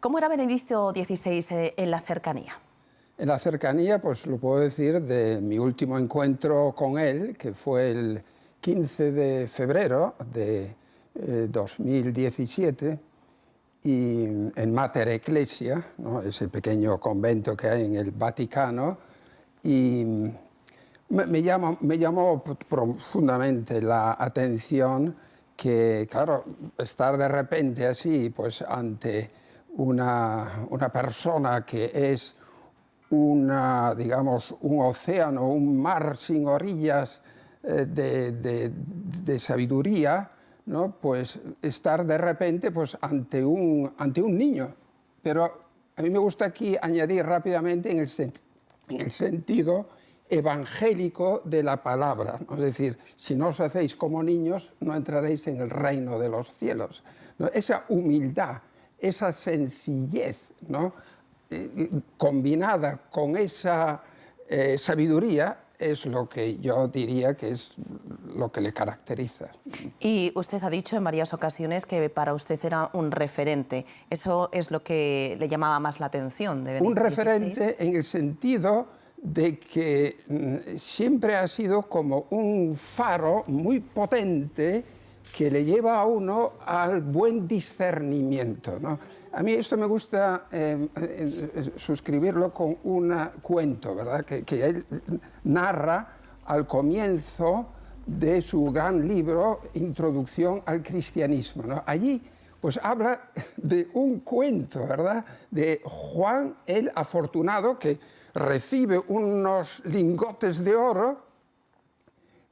¿Cómo era Benedicto XVI en la cercanía? En la cercanía, pues lo puedo decir de mi último encuentro con él, que fue el 15 de febrero de 2017, y en Mater Ecclesia, ¿no? Ese pequeño convento que hay en el Vaticano, y me llamó profundamente la atención que, claro, estar de repente así, pues ante una persona que es digamos, un océano, un mar sin orillas de sabiduría, ¿no? Pues estar de repente pues, ante un niño. Pero a mí me gusta aquí añadir rápidamente en el sentido evangélico de la palabra, ¿no? Es decir, si no os hacéis como niños, no entraréis en el reino de los cielos, ¿no? Esa humildad, esa sencillez, ¿no? Combinada con esa sabiduría es lo que yo diría que es lo que le caracteriza. Y usted ha dicho en varias ocasiones que para usted era un referente. ¿Eso es lo que le llamaba más la atención de Benedicto XVI? Un referente en el sentido de que siempre ha sido como un faro muy potente que le lleva a uno al buen discernimiento, ¿no? A mí esto me gusta suscribirlo con un cuento, ¿verdad? Que él narra al comienzo de su gran libro, Introducción al Cristianismo, ¿no? Allí pues habla de un cuento, ¿verdad? De Juan el Afortunado, que recibe unos lingotes de oro,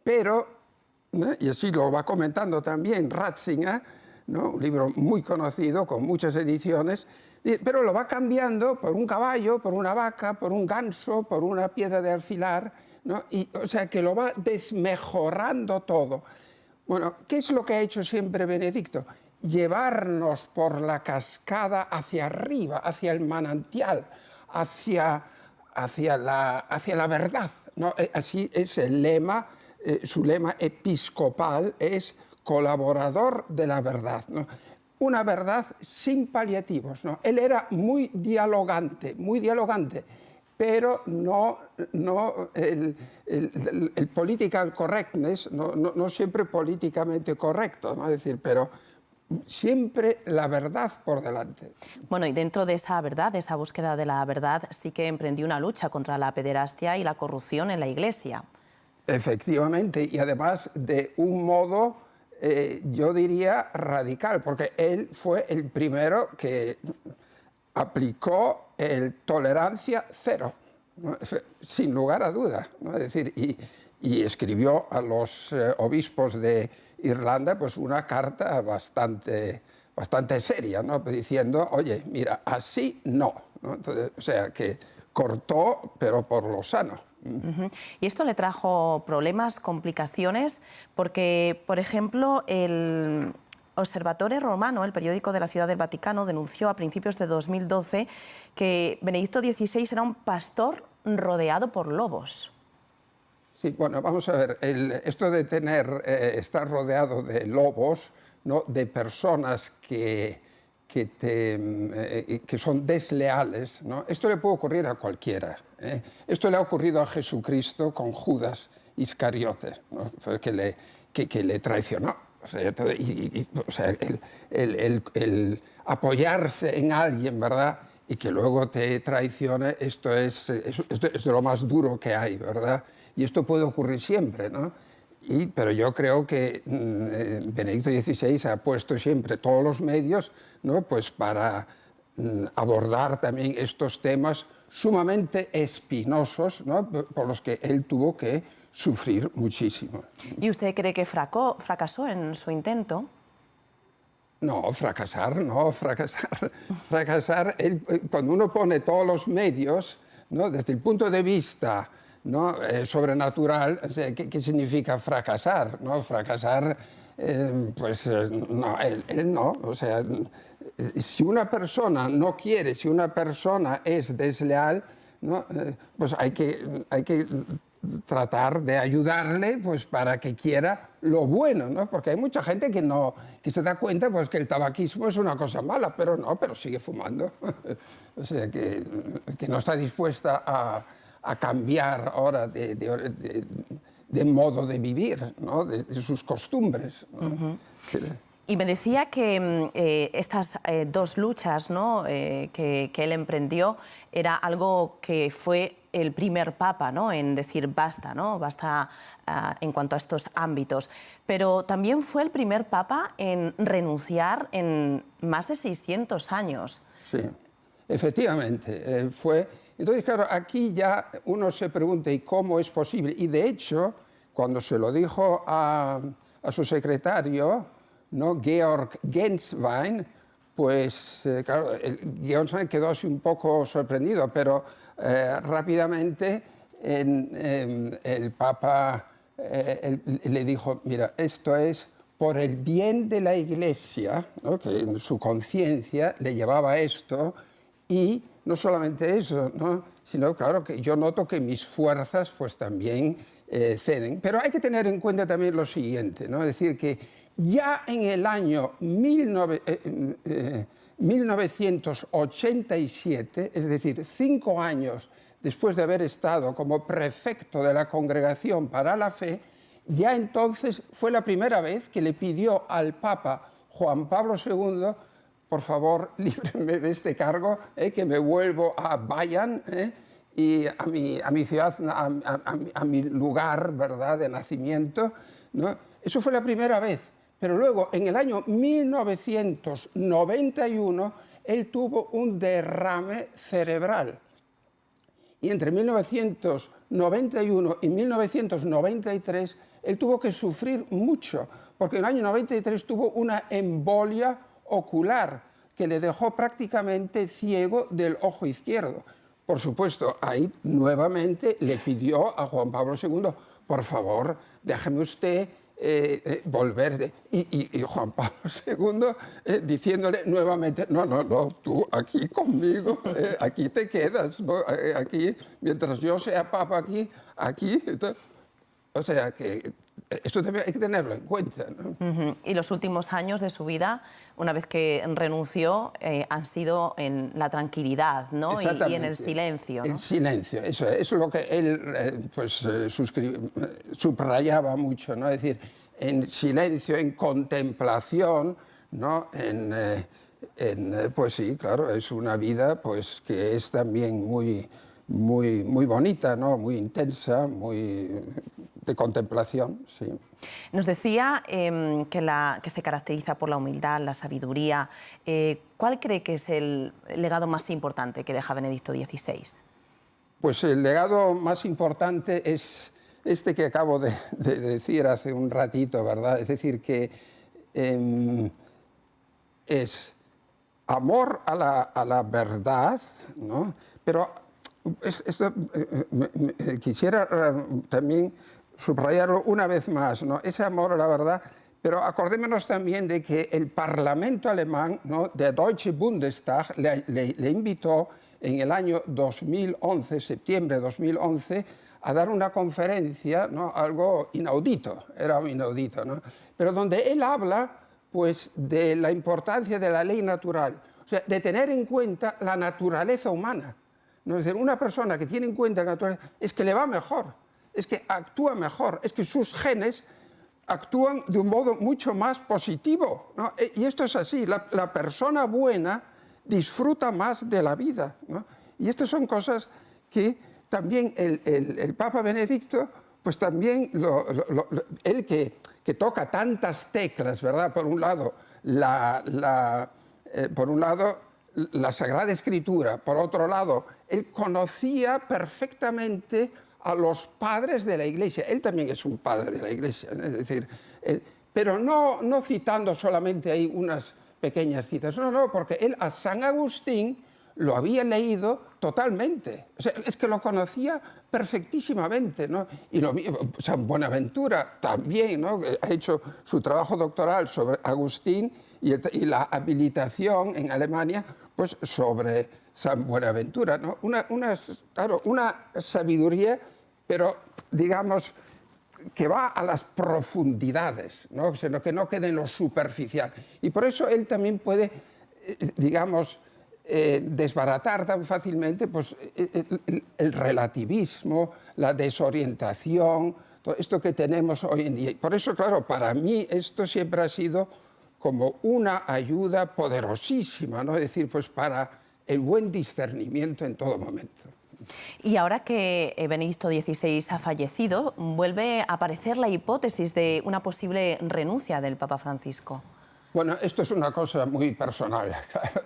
pero, ¿no? Y así lo va comentando también Ratzinger, ¿no? Un libro muy conocido, con muchas ediciones, pero lo va cambiando por un caballo, por una vaca, por un ganso, por una piedra de alfilar, ¿no? Y, o sea, que lo va desmejorando todo. Bueno, ¿qué es lo que ha hecho siempre Benedicto? Llevarnos por la cascada hacia arriba, hacia el manantial, hacia la verdad, ¿no? Así es el lema, su lema episcopal es colaborador de la verdad, ¿no? Una verdad sin paliativos, ¿no? Él era muy dialogante, pero no el political correctness, no siempre políticamente correcto, ¿no? Es decir, pero siempre la verdad por delante. Bueno, y dentro de esa verdad, de esa búsqueda de la verdad, sí que emprendió una lucha contra la pederastia y la corrupción en la Iglesia. Efectivamente, y además de un modo, yo diría, radical, porque él fue el primero que aplicó el tolerancia cero, ¿no? Sin lugar a dudas, ¿no? Es decir, y escribió a los obispos de Irlanda pues una carta bastante seria, ¿no? Diciendo, oye, mira, así no, ¿no? Entonces, o sea, que cortó, pero por lo sano. Y esto le trajo problemas, complicaciones, porque, por ejemplo, el Osservatore Romano, el periódico de la Ciudad del Vaticano, denunció a principios de 2012 que Benedicto XVI era un pastor rodeado por lobos. Sí, bueno, vamos a ver, esto de estar rodeado de lobos, ¿no? De personas que son desleales, ¿no? Esto le puede ocurrir a cualquiera, ¿eh? Esto le ha ocurrido a Jesucristo con Judas Iscariote, ¿no? que le traicionó. O sea, el apoyarse en alguien, ¿verdad? Y que luego te traicione, esto es de lo más duro que hay, ¿verdad? Y esto puede ocurrir siempre, ¿no? Pero yo creo que Benedicto XVI ha puesto siempre todos los medios, ¿no? Pues para abordar también estos temas sumamente espinosos, ¿no? Por los que él tuvo que sufrir muchísimo. ¿Y usted cree que fracasó en su intento? No, fracasar. Cuando uno pone todos los medios, ¿no? Desde el punto de vista, ¿no? Sobrenatural, o sea, ¿qué significa fracasar? ¿No? Fracasar, no, él no. O sea, si una persona no quiere, si una persona es desleal, ¿no? Pues hay que tratar de ayudarle pues, para que quiera lo bueno, ¿no? Porque hay mucha gente que se da cuenta pues, que el tabaquismo es una cosa mala, pero no, pero sigue fumando. O sea, que no está dispuesta a cambiar ahora de modo de vivir, ¿no? de sus costumbres, ¿no? Sí. Y me decía que estas dos luchas, ¿no? que él emprendió era algo que fue el primer papa, ¿no? En decir basta, ¿no? Basta en cuanto a estos ámbitos. Pero también fue el primer papa en renunciar en más de 600 años. Sí, efectivamente, fue. Entonces, claro, aquí ya uno se pregunta ¿y cómo es posible? Y de hecho, cuando se lo dijo a su secretario, ¿no? Georg Genswein, pues claro, Genswein quedó así un poco sorprendido, pero rápidamente el Papa le dijo, mira, esto es por el bien de la Iglesia, ¿no? Que en su conciencia le llevaba a esto, y no solamente eso, ¿no? Sino, claro, que yo noto que mis fuerzas pues también ceden. Pero hay que tener en cuenta también lo siguiente, ¿no? Es decir, que ya en el año 1987, es decir, 5 años después de haber estado como prefecto de la Congregación para la Fe, ya entonces fue la primera vez que le pidió al Papa Juan Pablo II, por favor, líbreme de este cargo, que me vuelvo a Bayern y a mi ciudad, a mi lugar, ¿verdad?, de nacimiento, ¿no? Eso fue la primera vez. Pero luego, en el año 1991, él tuvo un derrame cerebral. Y entre 1991 y 1993, él tuvo que sufrir mucho, porque en el año 93 tuvo una embolia ocular que le dejó prácticamente ciego del ojo izquierdo. Por supuesto, ahí nuevamente le pidió a Juan Pablo II, por favor, déjeme usted volver. Y Juan Pablo II diciéndole nuevamente, no, tú aquí conmigo, aquí te quedas, ¿no? Aquí, mientras yo sea papa aquí. O sea que esto también hay que tenerlo en cuenta, ¿no? Y los últimos años de su vida, una vez que renunció, han sido en la tranquilidad, ¿no? Y en el silencio, ¿no? El silencio, eso es lo que él subrayaba mucho, ¿no? Es decir, en silencio, en contemplación, ¿no? Pues sí, claro, es una vida pues, que es también muy bonita, ¿no? Muy intensa, muy de contemplación, sí. Nos decía que se caracteriza por la humildad, la sabiduría. ¿Cuál cree que es el legado más importante que deja Benedicto XVI? Pues el legado más importante es este que acabo de decir hace un ratito, ¿verdad? Es decir, que es amor a la verdad, ¿no? Pero esto quisiera también subrayarlo una vez más, ¿no? Ese amor a la verdad, pero acordémonos también de que el Parlamento alemán, ¿no?, der Deutsche Bundestag, le invitó en el año 2011, septiembre de 2011, a dar una conferencia, ¿no?, algo inaudito, era inaudito, ¿no?, pero donde él habla pues, de la importancia de la ley natural, o sea, de tener en cuenta la naturaleza humana. ¿No? Es decir, una persona que tiene en cuenta la naturaleza es que le va mejor, es que actúa mejor, es que sus genes actúan de un modo mucho más positivo, ¿no? Y esto es así, la persona buena disfruta más de la vida, ¿no? Y estas son cosas que también el Papa Benedicto, pues también él que toca tantas teclas, ¿verdad? Por un lado, la Sagrada Escritura, por otro lado, él conocía perfectamente a los padres de la Iglesia. Él también es un padre de la Iglesia, es decir, pero no citando solamente ahí unas pequeñas citas, no, porque él a San Agustín lo había leído totalmente, o sea, es que lo conocía perfectísimamente, ¿no? Y San Buenaventura también, ¿no?, ha hecho su trabajo doctoral sobre Agustín y la habilitación en Alemania pues, sobre San Buenaventura, ¿no? Una sabiduría pero digamos que va a las profundidades, ¿no? Sino que no quede en lo superficial. Y por eso él también puede, digamos, desbaratar tan fácilmente pues, el relativismo, la desorientación, todo esto que tenemos hoy en día. Y por eso, claro, para mí esto siempre ha sido como una ayuda poderosísima, ¿no? Es decir, pues para el buen discernimiento en todo momento. Y ahora que Benedicto XVI ha fallecido, vuelve a aparecer la hipótesis de una posible renuncia del Papa Francisco. Bueno, esto es una cosa muy personal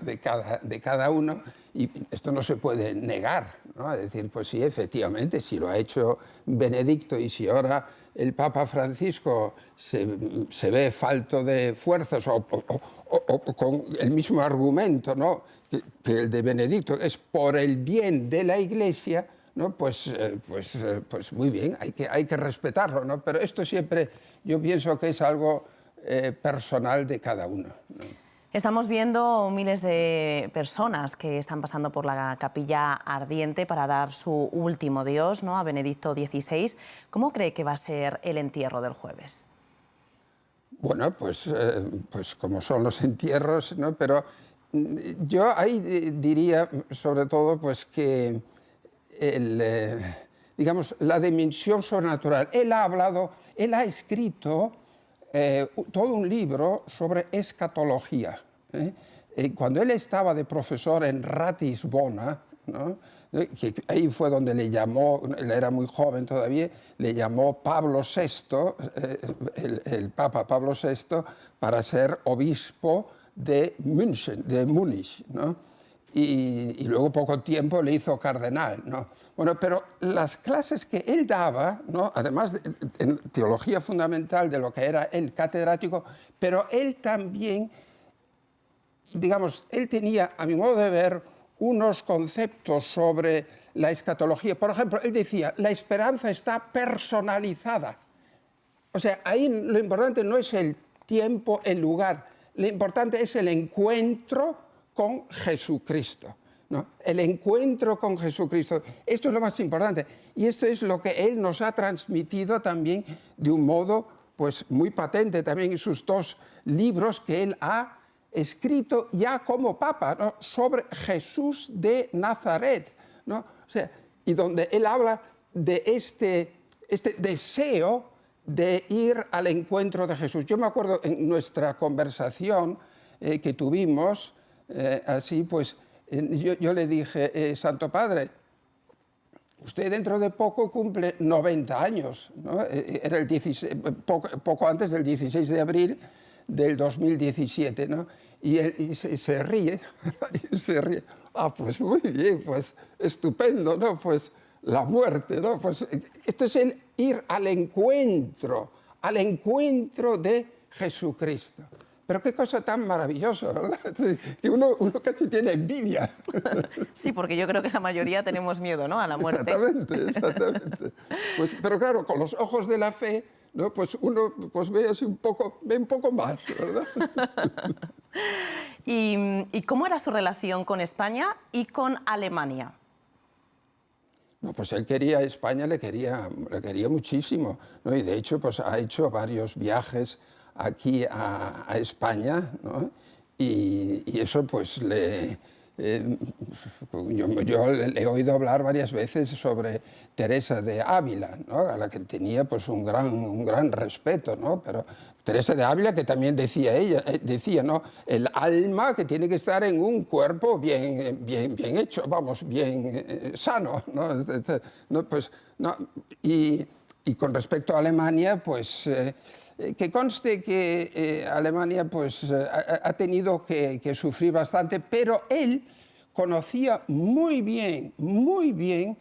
de cada uno y esto no se puede negar, ¿no? Es decir, pues sí, efectivamente, si lo ha hecho Benedicto y si ahora el Papa Francisco se ve falto de fuerzas o con el mismo argumento, ¿no? que el de Benedicto es por el bien de la Iglesia, ¿no? Pues muy bien, hay que respetarlo, ¿no? Pero esto siempre yo pienso que es algo personal de cada uno, ¿no? Estamos viendo miles de personas que están pasando por la capilla ardiente para dar su último adiós, ¿no?, a Benedicto XVI. ¿Cómo cree que va a ser el entierro del jueves? Bueno, pues como son los entierros, ¿no? Pero yo ahí diría sobre todo pues que digamos, la dimensión sobrenatural. Él ha escrito todo un libro sobre escatología. Cuando él estaba de profesor en Ratisbona, ¿no? Que ahí fue donde le llamó, él era muy joven todavía, le llamó Pablo VI, el Papa Pablo VI, para ser obispo de Múnich, ¿no? Y luego poco tiempo le hizo cardenal, ¿no? Bueno, pero las clases que él daba, ¿no?, además en teología fundamental de lo que era el catedrático, pero él también, digamos, él tenía, a mi modo de ver, unos conceptos sobre la escatología. Por ejemplo, él decía, la esperanza está personalizada. O sea, ahí lo importante no es el tiempo, el lugar, lo importante es el encuentro con Jesucristo, ¿no? El encuentro con Jesucristo. Esto es lo más importante. Y esto es lo que él nos ha transmitido también de un modo pues, muy patente también en sus dos libros que él ha escrito ya como papa, ¿no?, sobre Jesús de Nazaret, ¿no? O sea, y donde él habla de este deseo de ir al encuentro de Jesús. Yo me acuerdo en nuestra conversación que tuvimos, así pues, yo le dije, Santo Padre, usted dentro de poco cumple 90 años, ¿no? Era el 16, poco antes del 16 de abril del 2017, ¿no? Y él se ríe, se ríe. Ah, pues muy bien, pues estupendo, ¿no? Pues la muerte, ¿no? Pues esto es el ir al encuentro de Jesucristo. Pero qué cosa tan maravillosa, ¿verdad? Que uno casi tiene envidia. Sí, porque yo creo que la mayoría tenemos miedo, ¿no?, a la muerte. Exactamente. Pues, pero claro, con los ojos de la fe, ¿no?, pues uno pues ve un poco más, ¿verdad? ¿Y cómo era su relación con España y con Alemania? No, pues él quería a España, le quería muchísimo, ¿no? Y de hecho pues ha hecho varios viajes aquí a España, ¿no? Y eso pues yo le he oído hablar varias veces sobre Teresa de Ávila, ¿no?, a la que tenía pues un gran respeto, ¿no? Pero Teresa de Ávila, que también decía ¿no?, el alma que tiene que estar en un cuerpo bien hecho, vamos, bien sano, ¿no? No, pues, no. Y con respecto a Alemania, pues que conste que Alemania pues, ha tenido que sufrir bastante, pero él conocía muy bien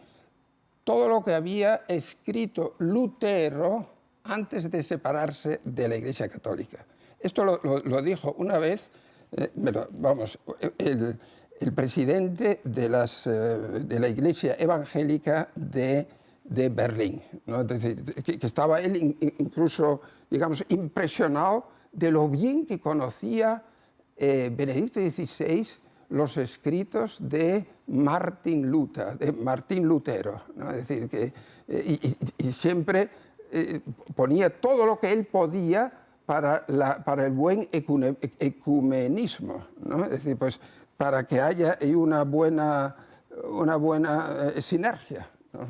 todo lo que había escrito Lutero antes de separarse de la Iglesia Católica. Esto lo dijo una vez, el presidente de la Iglesia Evangélica de Berlín, ¿no? Es decir, que estaba él incluso, digamos, impresionado de lo bien que conocía Benedicto XVI los escritos de Martín Lutero, ¿no? Es decir, que, y siempre ponía todo lo que él podía para el buen ecumenismo, ¿no? Es decir, pues para que haya una buena sinergia, ¿no?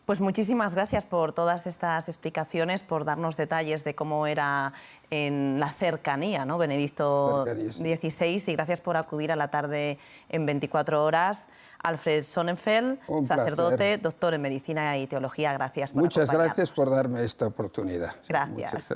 Pues muchísimas gracias por todas estas explicaciones, por darnos detalles de cómo era en la cercanía, ¿no? Benedicto XVI, y gracias por acudir a la tarde en 24 horas. Alfred Sonnenfeld, sacerdote, doctor en Medicina y Teología, gracias por acompañarnos. Muchas gracias por darme esta oportunidad. Gracias.